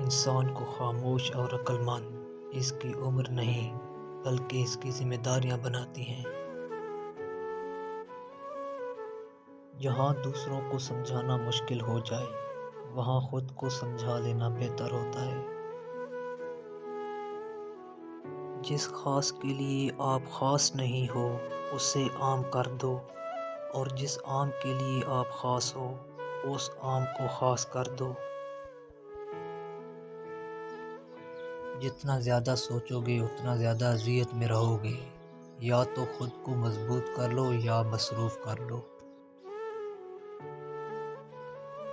انسان کو خاموش اور عقل مند اس کی عمر نہیں بلکہ اس کی ذمہ داریاں بناتی ہیں۔ جہاں دوسروں کو سمجھانا مشکل ہو جائے وہاں خود کو سمجھا لینا بہتر ہوتا ہے۔ جس خاص کے لیے آپ خاص نہیں ہو اسے عام کر دو، اور جس عام کے لیے آپ خاص ہو اس عام کو خاص کر دو۔ جتنا زیادہ سوچو گے اتنا زیادہ اذیت میں رہو گے۔ یا تو خود کو مضبوط کر لو یا مصروف کر لو۔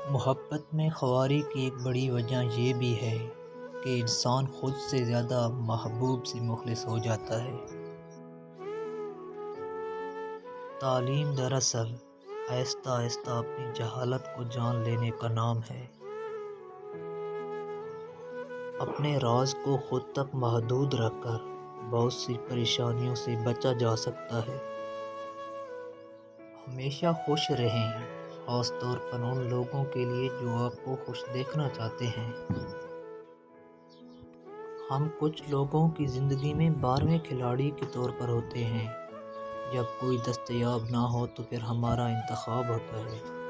محبت میں خواری کی ایک بڑی وجہ یہ بھی ہے کہ انسان خود سے زیادہ محبوب سے مخلص ہو جاتا ہے۔ تعلیم دراصل آہستہ آہستہ اپنی جہالت کو جان لینے کا نام ہے۔ اپنے راز کو خود تک محدود رکھ کر بہت سی پریشانیوں سے بچا جا سکتا ہے۔ ہمیشہ خوش رہیں، خاص طور پر ان لوگوں کے لیے جو آپ کو خوش دیکھنا چاہتے ہیں۔ ہم کچھ لوگوں کی زندگی میں 12ویں کھلاڑی کے طور پر ہوتے ہیں۔ جب کوئی دستیاب نہ ہو تو پھر ہمارا انتخاب ہوتا ہے۔